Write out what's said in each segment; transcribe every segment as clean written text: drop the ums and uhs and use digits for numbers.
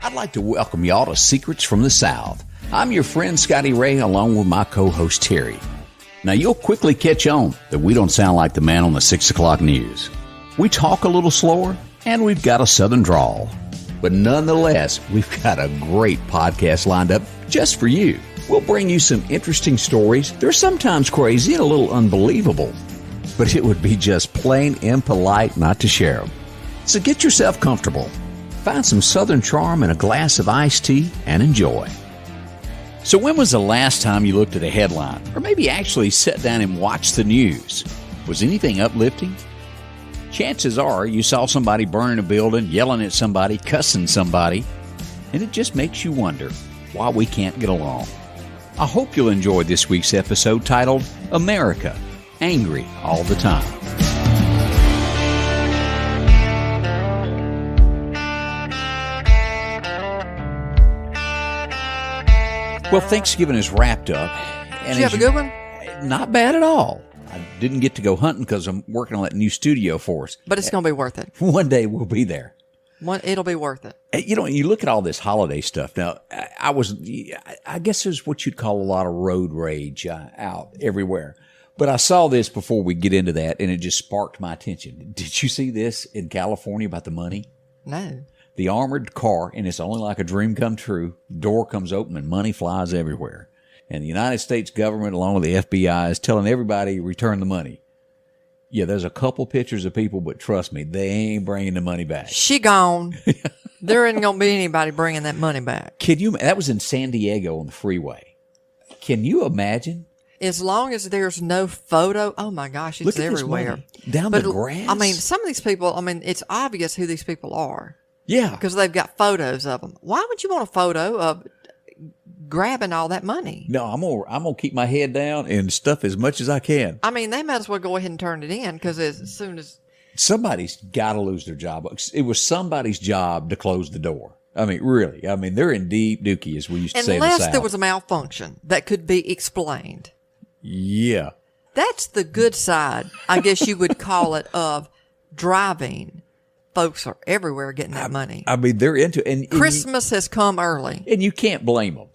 I'd like to welcome y'all to Secrets from the South. I'm your friend Scotty Ray, along with my co-host Terry. Now, you'll quickly catch on that we don't sound like the man on the 6 o'clock news. We talk a little slower, and we've got a southern drawl. But nonetheless, we've got a great podcast lined up just for you. We'll bring you some interesting stories. They're sometimes crazy and a little unbelievable, but it would be just plain impolite not to share them. So get yourself comfortable. Find some southern charm in a glass of iced tea and enjoy. So when was the last time you looked at a headline, or maybe actually sat down and watched the news? Was anything uplifting? Chances are you saw somebody burning a building, yelling at somebody, cussing somebody, and it just makes you wonder why we can't get along. I hope you'll enjoy this week's episode titled America, Angry All the Time. Well, Thanksgiving is wrapped up. And did you have a good one? Not bad at all. I didn't get to go hunting because I'm working on that new studio for us. But it's going to be worth it. One day we'll be there. It'll be worth it. You know, you look at all this holiday stuff. Now, I guess there's what you'd call a lot of road rage out everywhere. But I saw this before we get into that, and it just sparked my attention. Did you see this in California about the money? No. The armored car, and it's only like a dream come true, door comes open and money flies everywhere. And the United States government, along with the FBI, is telling everybody, return the money. Yeah, there's a couple pictures of people, but trust me, they ain't bringing the money back. She gone. There ain't going to be anybody bringing that money back. That was in San Diego on the freeway. Can you imagine? As long as there's no photo, oh my gosh, it's everywhere. Down the grass. I mean, some of these people, it's obvious who these people are. Yeah. Because they've got photos of them. Why would you want a photo of grabbing all that money? No, I'm gonna keep my head down and stuff as much as I can. I mean, they might as well go ahead and turn it in because as soon as somebody's got to lose their job. It was somebody's job to close the door. I mean, really. I mean, they're in deep dookie, as we used to say in the South. Unless there was a malfunction that could be explained. Yeah. That's the good side, I guess you would call it, of driving. Folks are everywhere getting that money. I mean, they're into it. And Christmas has come early. And you can't blame them.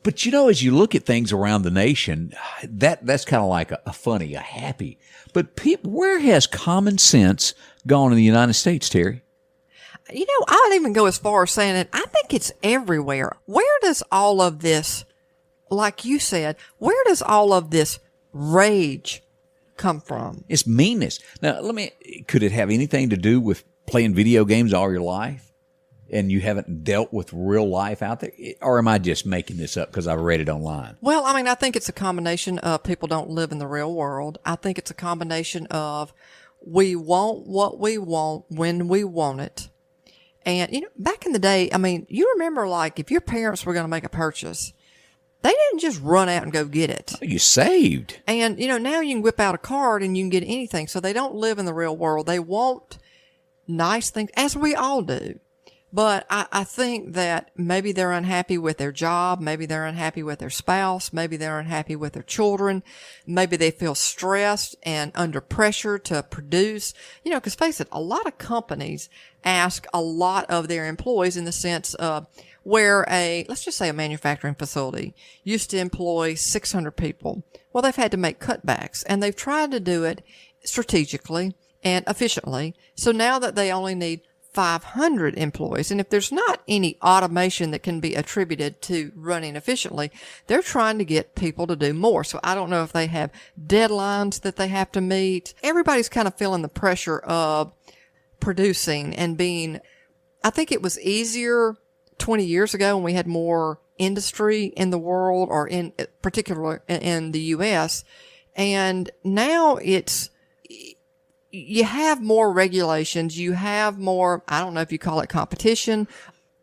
But, you know, as you look at things around the nation, that's kind of like a funny, a happy. But where has common sense gone in the United States, Terry? You know, I don't even go as far as saying it. I think it's everywhere. Where does all of this, like you said, where does all of this rage come from? It's meanness. Now, could it have anything to do with playing video games all your life and you haven't dealt with real life out there? Or am I just making this up because I've read it online? Well, I think it's a combination of people don't live in the real world. I think it's a combination of we want what we want when we want it. And, you know, back in the day, you remember like if your parents were going to make a purchase, they didn't just run out and go get it. You saved. And, you know, now you can whip out a card and you can get anything. So they don't live in the real world. They want nice things, as we all do. But I think that maybe they're unhappy with their job. Maybe they're unhappy with their spouse. Maybe they're unhappy with their children. Maybe they feel stressed and under pressure to produce. You know, because face it, a lot of companies ask a lot of their employees in the sense of where let's just say a manufacturing facility used to employ 600 people. Well, they've had to make cutbacks, and they've tried to do it strategically and efficiently. So now that they only need 500 employees, and if there's not any automation that can be attributed to running efficiently, they're trying to get people to do more. So I don't know if they have deadlines that they have to meet. Everybody's kind of feeling the pressure of producing and being, I think it was easier 20 years ago when we had more industry in the world, or in particular in the U.S. And now you have more regulations. You have more, I don't know if you call it competition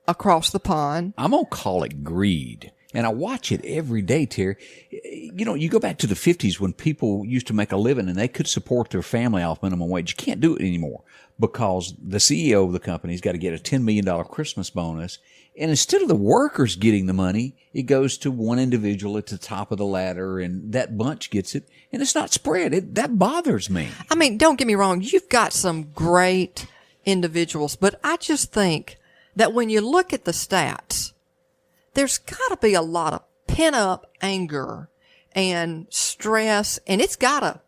across the pond. I'm going to call it greed. And I watch it every day, Terry. You know, you go back to the 50s when people used to make a living and they could support their family off minimum wage. You can't do it anymore because the CEO of the company's got to get a $10 million Christmas bonus. And instead of the workers getting the money, it goes to one individual at the top of the ladder, and that bunch gets it, and it's not spread. That bothers me. I mean, don't get me wrong. You've got some great individuals, but I just think that when you look at the stats, there's got to be a lot of pent-up anger and stress, and it's got to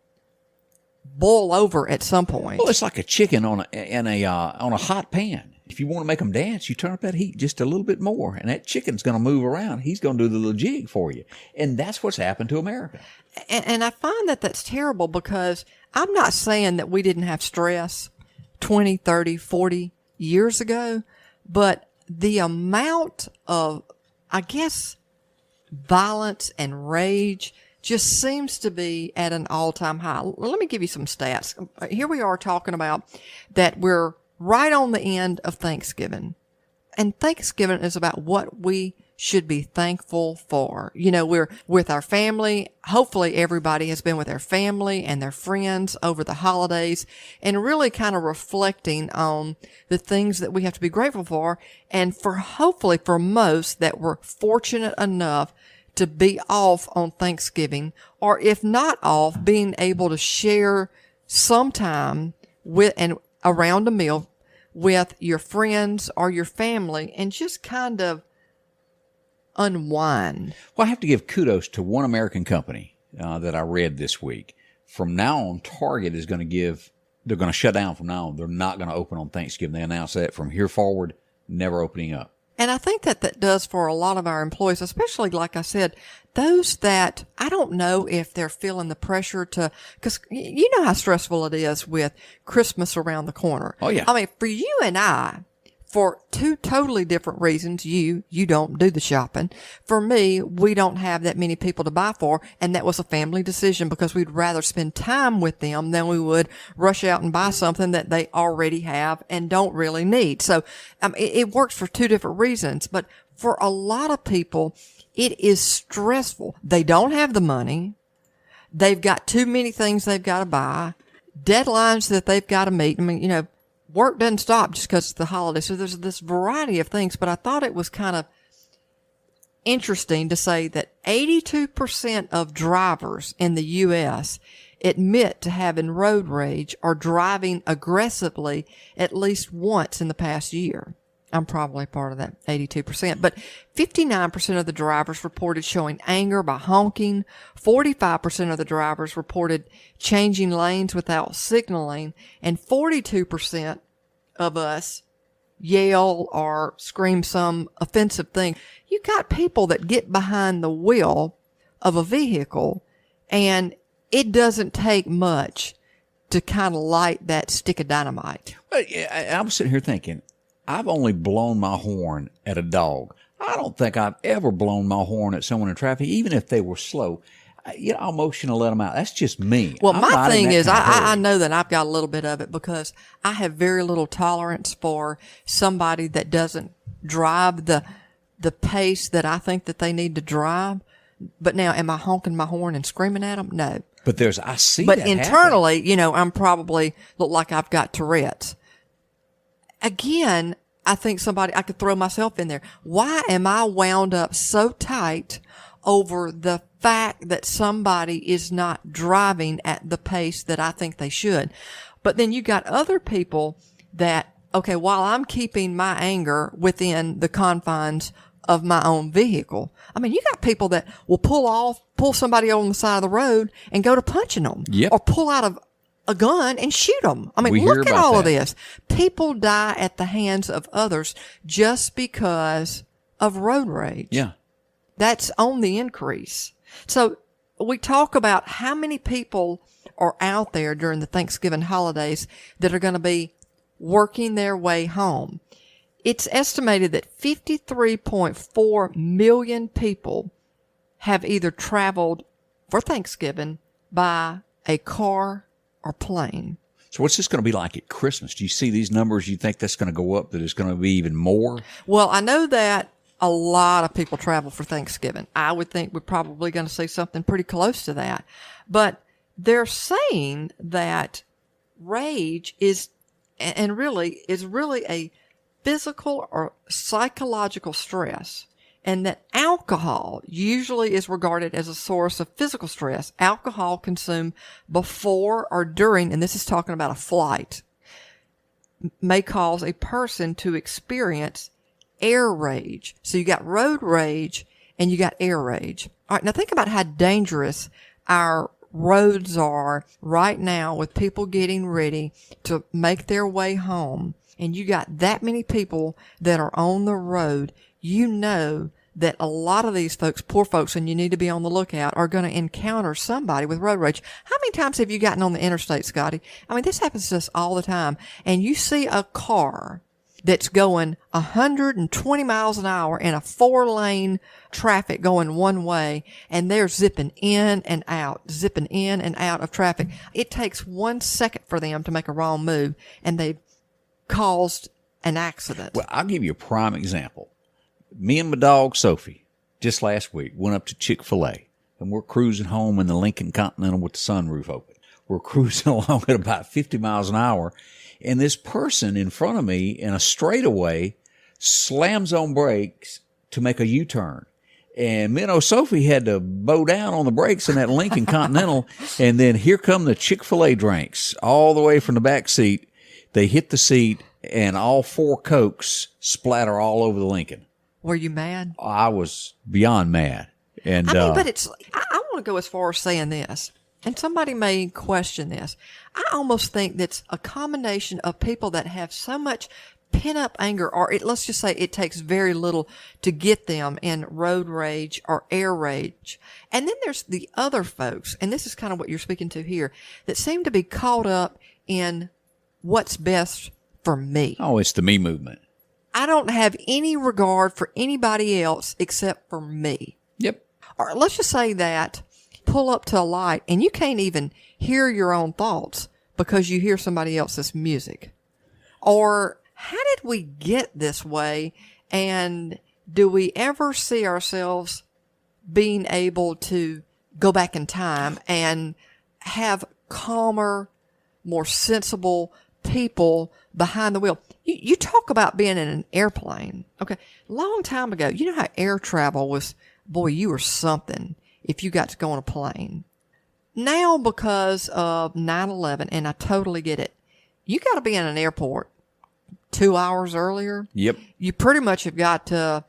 boil over at some point. Well, it's like a chicken on a hot pan. If you want to make them dance, you turn up that heat just a little bit more, and that chicken's going to move around. He's going to do the little jig for you. And that's what's happened to America. And I find that that's terrible because I'm not saying that we didn't have stress 20, 30, 40 years ago, but the amount of, I guess, violence and rage just seems to be at an all-time high. Let me give you some stats. Here we are talking about that we're right on the end of Thanksgiving. And Thanksgiving is about what we should be thankful for. You know, we're with our family. Hopefully everybody has been with their family and their friends over the holidays and really kind of reflecting on the things that we have to be grateful for. And hopefully for most that we're fortunate enough to be off on Thanksgiving, or if not off, being able to share some time with and around a meal with your friends or your family and just kind of unwind. Well, I have to give kudos to one American company that I read this week. From now on, Target is going to they're going to shut down from now on. They're not going to open on Thanksgiving. They announced that from here forward, never opening up. And I think that does for a lot of our employees, especially, like I said, those that I don't know if they're feeling the pressure because you know how stressful it is with Christmas around the corner. Oh, yeah. I mean, for you and I, for two totally different reasons, you don't do the shopping. For me, we don't have that many people to buy for, and that was a family decision because we'd rather spend time with them than we would rush out and buy something that they already have and don't really need. So it works for two different reasons, but for a lot of people, it is stressful. They don't have the money. They've got too many things they've got to buy, deadlines that they've got to meet. I mean, you know, work doesn't stop just because it's the holiday. So there's this variety of things, but I thought it was kind of interesting to say that 82% of drivers in the U.S. admit to having road rage or driving aggressively at least once in the past year. I'm probably part of that 82%, but 59% of the drivers reported showing anger by honking. 45% of the drivers reported changing lanes without signaling, and 42% of us yell or scream some offensive thing. You got people that get behind the wheel of a vehicle, and it doesn't take much to kind of light that stick of dynamite. Well, I was sitting here thinking, I've only blown my horn at a dog. I don't think I've ever blown my horn at someone in traffic, even if they were slow. I'll motion to let them out. That's just me. Well, my thing is, I know that I've got a little bit of it because I have very little tolerance for somebody that doesn't drive the pace that I think that they need to drive. But now, am I honking my horn and screaming at them? No. But I see but that internally, happen. you know, I'm probably look like I've got Tourette's. Again, I think I could throw myself in there. Why am I wound up so tight over the fact that somebody is not driving at the pace that I think they should? But then you got other people that, okay, while I'm keeping my anger within the confines of my own vehicle, I mean, you got people that will pull somebody on the side of the road and go to punching them. Yep. Or pull out a gun and shoot them. I mean, look at all of this. People die at the hands of others just because of road rage. Yeah. That's on the increase. So we talk about how many people are out there during the Thanksgiving holidays that are going to be working their way home. It's estimated that 53.4 million people have either traveled for Thanksgiving by a car or plane. So what's this going to be like at Christmas? Do you see these numbers? You think that's going to go up, that it's going to be even more? Well, I know that a lot of people travel for Thanksgiving. I would think we're probably going to see something pretty close to that. But they're saying that rage is really a physical or psychological stress, and that alcohol usually is regarded as a source of physical stress. Alcohol consumed before or during, and this is talking about a flight, may cause a person to experience air rage. So you got road rage and you got air rage. All right, now think about how dangerous our roads are right now with people getting ready to make their way home. And you got that many people that are on the road. You know that a lot of these folks, poor folks, and you need to be on the lookout, are going to encounter somebody with road rage. How many times have you gotten on the interstate, Scotty? I mean, this happens to us all the time. And you see a car that's going 120 miles an hour in a 4-lane traffic going one way, and they're zipping in and out of traffic. It takes 1 second for them to make a wrong move, and they've caused an accident. Well, I'll give you a prime example. Me and my dog, Sophie, just last week went up to Chick-fil-A, and we're cruising home in the Lincoln Continental with the sunroof open. We're cruising along at about 50 miles an hour, and this person in front of me in a straightaway slams on brakes to make a U-turn. And me and Sophie had to bow down on the brakes in that Lincoln Continental, and then here come the Chick-fil-A drinks all the way from the back seat. They hit the seat, and all 4 Cokes splatter all over the Lincoln. Were you mad? I was beyond mad. And I mean, but I want to go as far as saying this, and somebody may question this. I almost think that's a combination of people that have so much pent-up anger, or let's just say it takes very little to get them in road rage or air rage. And then there's the other folks, and this is kind of what you're speaking to here, that seem to be caught up in what's best for me. Oh, it's the me movement. I don't have any regard for anybody else except for me. Yep. Or let's just say that pull up to a light and you can't even hear your own thoughts because you hear somebody else's music. Or how did we get this way? And do we ever see ourselves being able to go back in time and have calmer, more sensible people behind the wheel? You talk about being in an airplane. Okay. Long time ago, you know how air travel was, boy, you were something if you got to go on a plane. Now, because of 9/11, and I totally get it, you got to be in an airport 2 hours earlier. Yep. You pretty much have got to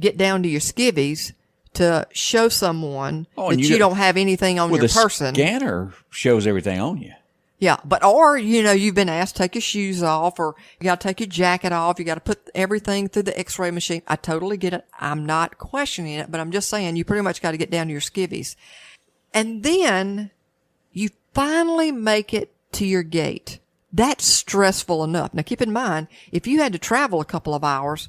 get down to your skivvies to show someone that you don't have anything on your person. The scanner shows everything on you. Yeah, but or, you've been asked to take your shoes off, or you got to take your jacket off. You got to put everything through the x-ray machine. I totally get it. I'm not questioning it, but I'm just saying you pretty much got to get down to your skivvies. And then you finally make it to your gate. That's stressful enough. Now keep in mind, if you had to travel a couple of hours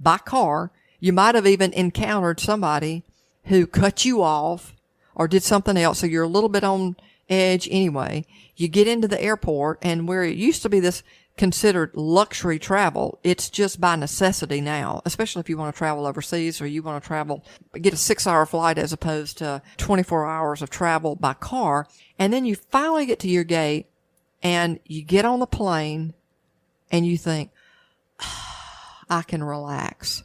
by car, you might have even encountered somebody who cut you off or did something else. So you're a little bit on edge anyway. You get into the airport, and where it used to be this considered luxury travel, it's just by necessity now, especially if you want to travel overseas or you want to get a 6-hour flight as opposed to 24 hours of travel by car. And then you finally get to your gate and you get on the plane and you think, I can relax.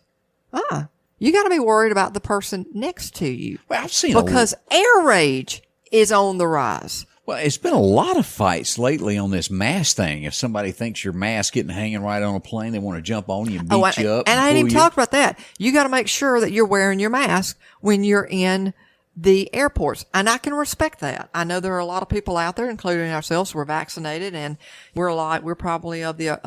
You got to be worried about the person next to you. Well, I've seen because air rage is on the rise. Well, it's been a lot of fights lately on this mask thing. If somebody thinks your mask getting hanging right on a plane, they want to jump on you and beat you up. And I didn't even talk about that. You got to make sure that you're wearing your mask when you're in the airports. And I can respect that. I know there are a lot of people out there, including ourselves, we're vaccinated, and we're probably of the,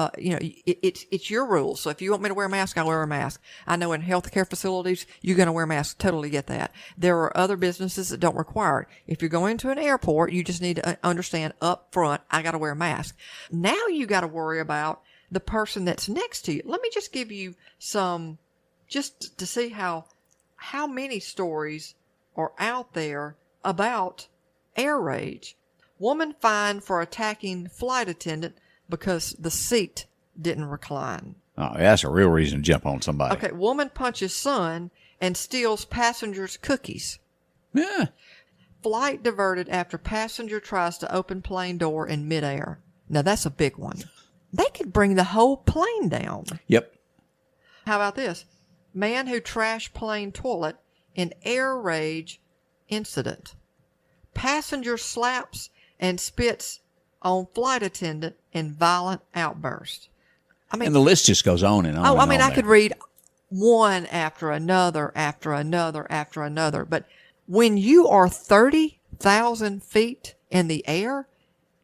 it's your rules. So if you want me to wear a mask, I'll wear a mask. I know in healthcare facilities, you're going to wear masks. Totally get that. There are other businesses that don't require it. If you're going to an airport, you just need to understand up front, I got to wear a mask. Now you got to worry about the person that's next to you. Let me just give you some, just to see how many stories are out there about air rage. Woman fined for attacking flight attendant because the seat didn't recline. Oh, that's a real reason to jump on somebody. Okay, woman punches son and steals passenger's cookies. Yeah. Flight diverted after passenger tries to open plane door in midair. Now, that's a big one. They could bring the whole plane down. Yep. How about this? Man who trashed plane toilet in air rage incident. Passenger slaps and spits on flight attendant in violent outburst. I mean, And the list just goes on and on. oh, and I mean, on I could read one after another, after another, after another. But when you are 30,000 feet in the air,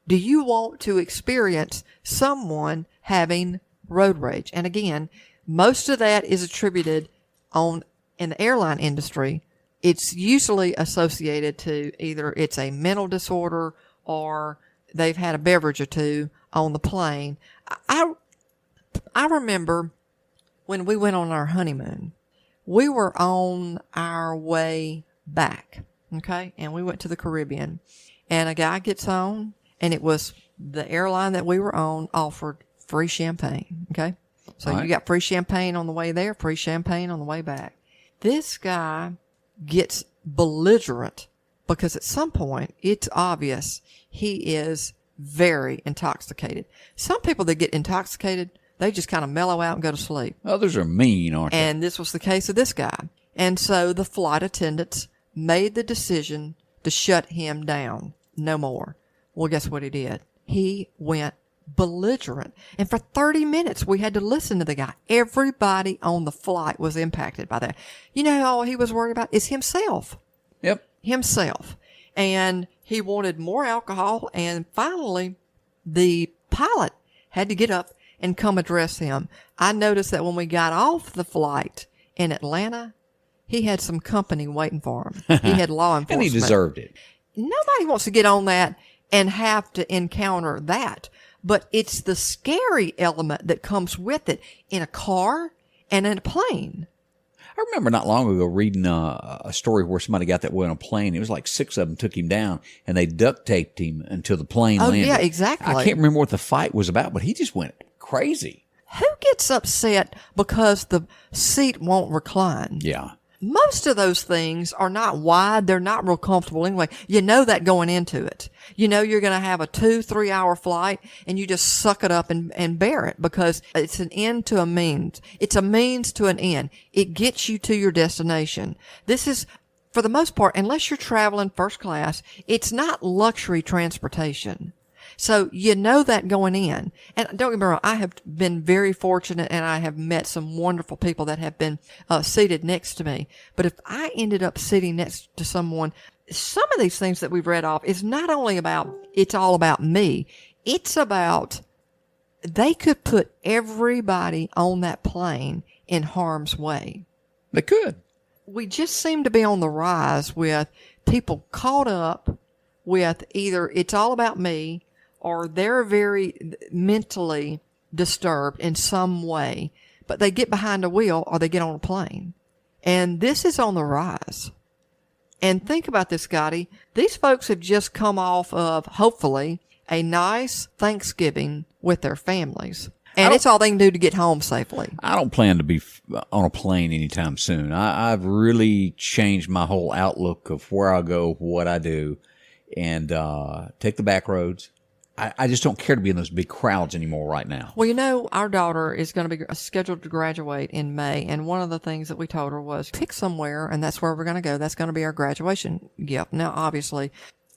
do you want to experience someone having road rage? And again, most of that is attributed in the airline industry. It's usually associated to either it's a mental disorder or they've had a beverage or two on the plane. I remember when we went on our honeymoon, we were on our way back, okay? And we went to the Caribbean. And a guy gets on, and it was the airline that we were on offered free champagne, okay? So you got free champagne on the way there, free champagne on the way back. This guy gets belligerent because at some point it's obvious he is very intoxicated. Some people that get intoxicated, they just kind of mellow out and go to sleep. Others are mean, aren't they? And this was the case of this guy. And so the flight attendants made the decision to shut him down. No more. Well, guess what he did? He went belligerent. And for 30 minutes, we had to listen to the guy. Everybody on the flight was impacted by that. You know, all he was worried about is himself. Yep. Himself. And he wanted more alcohol. And finally, the pilot had to get up and come address him. I noticed that when we got off the flight in Atlanta, he had some company waiting for him. He had law enforcement. And he deserved it. Nobody wants to get on that and have to encounter that. But it's the scary element that comes with it in a car and in a plane. I remember not long ago reading a story where somebody got that way on a plane. It was like 6 of them took him down, and they duct taped him until the plane landed. Yeah, exactly. I can't remember what the fight was about, but he just went crazy. Who gets upset because the seat won't recline? Yeah. Most of those things are not wide. They're not real comfortable anyway. You know that going into it. You know you're going to have a 2-3 hour flight and you just suck it up and bear it because it's an end to a means. It's a means to an end. It gets you to your destination. This is, for the most part, unless you're traveling first class, it's not luxury transportation. So you know that going in. And don't get me wrong, I have been very fortunate and I have met some wonderful people that have been seated next to me. But if I ended up sitting next to someone, some of these things that we've read off is not only about, it's all about me. It's about they could put everybody on that plane in harm's way. They could. We just seem to be on the rise with people caught up with either it's all about me or they're very mentally disturbed in some way, but they get behind a wheel or they get on a plane. And this is on the rise. And think about this, Scotty. These folks have just come off of, hopefully, a nice Thanksgiving with their families. And it's all they can do to get home safely. I don't plan to be on a plane anytime soon. I've really changed my whole outlook of where I go, what I do, and take the back roads. I just don't care to be in those big crowds anymore right now. Well, you know, our daughter is going to be scheduled to graduate in May, and one of the things that we told her was pick somewhere, and that's where we're going to go. That's going to be our graduation gift. Now, obviously,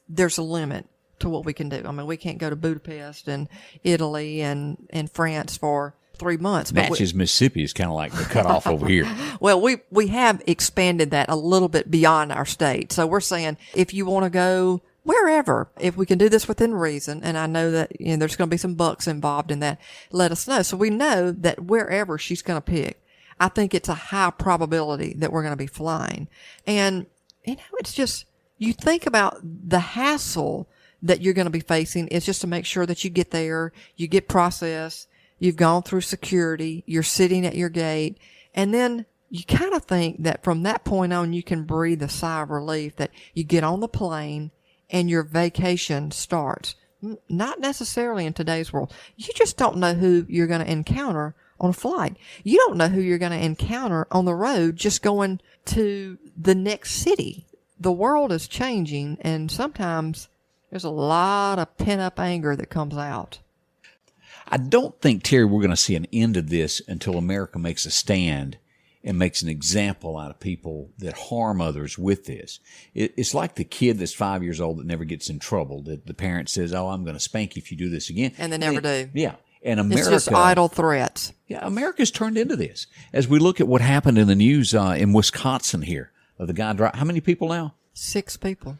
there's a limit to what we can do. I mean, we can't go to Budapest and Italy and France for 3 months. Natchez, Mississippi is kind of like the cutoff over here. Well, we have expanded that a little bit beyond our state. So we're saying if you want to go wherever, if we can do this within reason, and I know that there's going to be some bucks involved in that, let us know. So we know that wherever she's going to pick, I think it's a high probability that we're going to be flying. And, it's just, you think about the hassle that you're going to be facing is just to make sure that you get there, you get processed, you've gone through security, you're sitting at your gate, and then you kind of think that from that point on, you can breathe a sigh of relief that you get on the plane and your vacation starts. Not necessarily in today's world. You just don't know who you're going to encounter on a flight. You don't know who you're going to encounter on the road just going to the next city. The world is changing, and sometimes there's a lot of pent-up anger that comes out. I don't think, Terry, we're going to see an end of this until America makes a stand and makes an example out of people that harm others with this. It's like the kid that's 5 years old that never gets in trouble, that the parent says, oh, I'm going to spank you if you do this again. And they never do. Yeah. And America, it's just idle threats. Yeah, America's turned into this. As we look at what happened in the news in Wisconsin here, of the guy, how many people now? 6 people.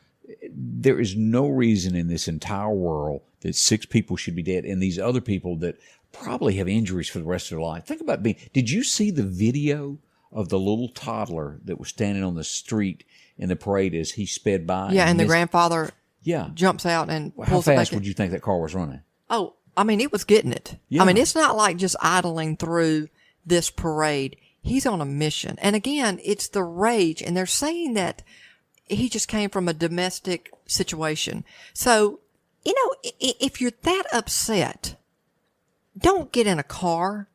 There is no reason in this entire world that 6 people should be dead, and these other people that probably have injuries for the rest of their life. Think about did you see the video of the little toddler that was standing on the street in the parade as he sped by? Yeah, and the grandfather jumps out and How pulls it fast back. would you think that car was running? Oh, I mean, it was getting it. Yeah. I mean, it's not like just idling through this parade. He's on a mission. And again, it's the rage. And they're saying that he just came from a domestic situation. So, you know, if you're that upset, don't get in a car.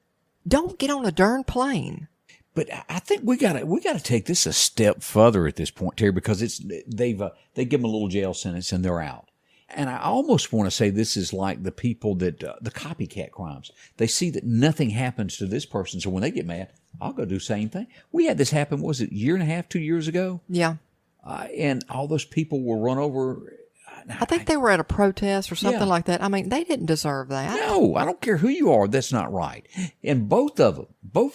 Don't get on a darn plane. But I think we got to take this a step further at this point, Terry, because they give them a little jail sentence and they're out. And I almost want to say this is like the people that the copycat crimes. They see that nothing happens to this person, so when they get mad, I'll go do the same thing. We had this happen. Was it a year and a half, 2 years ago? Yeah. And all those people were run over. I think they were at a protest or something like that. I mean, they didn't deserve that. No, I don't care who you are. That's not right. And both of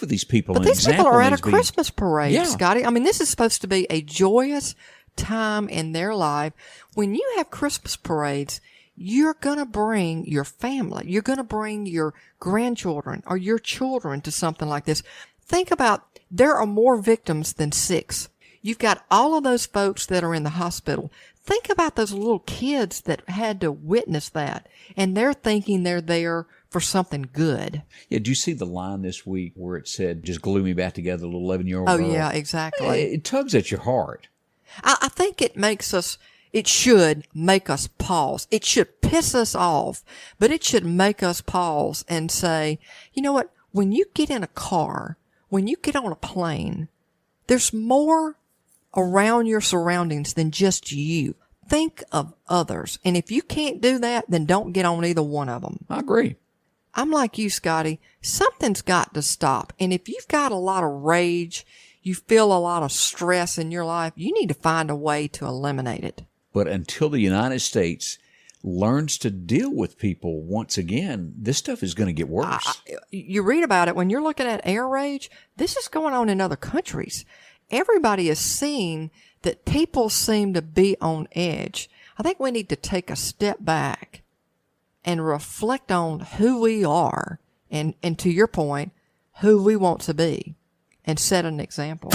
these people. But these people are at a Christmas parade, Yeah. Scotty. I mean, this is supposed to be a joyous time in their life. When you have Christmas parades, you're going to bring your family. You're going to bring your grandchildren or your children to something like this. Think about, there are more victims than 6. You've got all of those folks that are in the hospital. Think about those little kids that had to witness that, and they're thinking they're there for something good. Yeah, did you see the line this week where it said, just glue me back together, little 11-year-old Oh, girl? yeah, exactly. It tugs at your heart. I think it should make us pause. It should piss us off, but it should make us pause and say, you know what? When you get in a car, when you get on a plane, there's more around your surroundings than just you. Think of others. And if you can't do that, then don't get on either one of them. I agree. I'm like you, Scotty. Something's got to stop. And if you've got a lot of rage, you feel a lot of stress in your life, you need to find a way to eliminate it. But until the United States learns to deal with people once again, this stuff is going to get worse. You read about it when you're looking at air rage. This is going on in other countries. Everybody is seeing that people seem to be on edge. I think we need to take a step back and reflect on who we are and to your point, who we want to be, and set an example.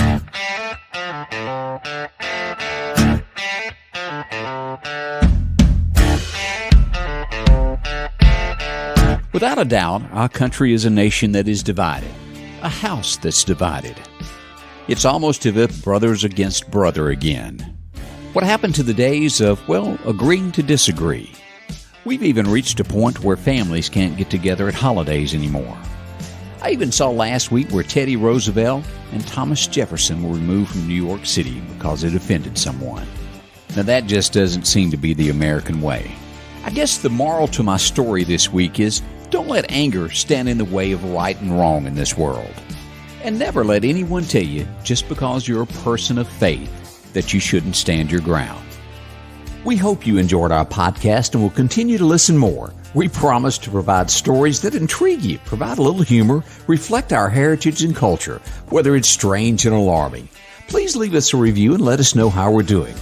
Without a doubt, our country is a nation that is divided, a house that's divided. It's almost as if brothers against brother again. What happened to the days of, agreeing to disagree? We've even reached a point where families can't get together at holidays anymore. I even saw last week where Teddy Roosevelt and Thomas Jefferson were removed from New York City because it offended someone. Now that just doesn't seem to be the American way. I guess the moral to my story this week is, don't let anger stand in the way of right and wrong in this world. And never let anyone tell you, just because you're a person of faith, that you shouldn't stand your ground. We hope you enjoyed our podcast and will continue to listen more. We promise to provide stories that intrigue you, provide a little humor, reflect our heritage and culture, whether it's strange and alarming. Please leave us a review and let us know how we're doing.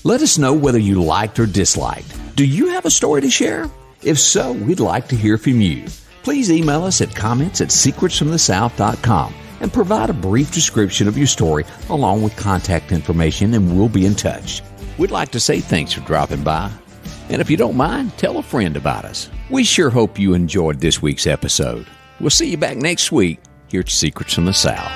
Let us know whether you liked or disliked. Do you have a story to share? If so, we'd like to hear from you. Please email us at comments@secretsfromthesouth.com and provide a brief description of your story along with contact information, and we'll be in touch. We'd like to say thanks for dropping by. And if you don't mind, tell a friend about us. We sure hope you enjoyed this week's episode. We'll see you back next week here at Secrets from the South.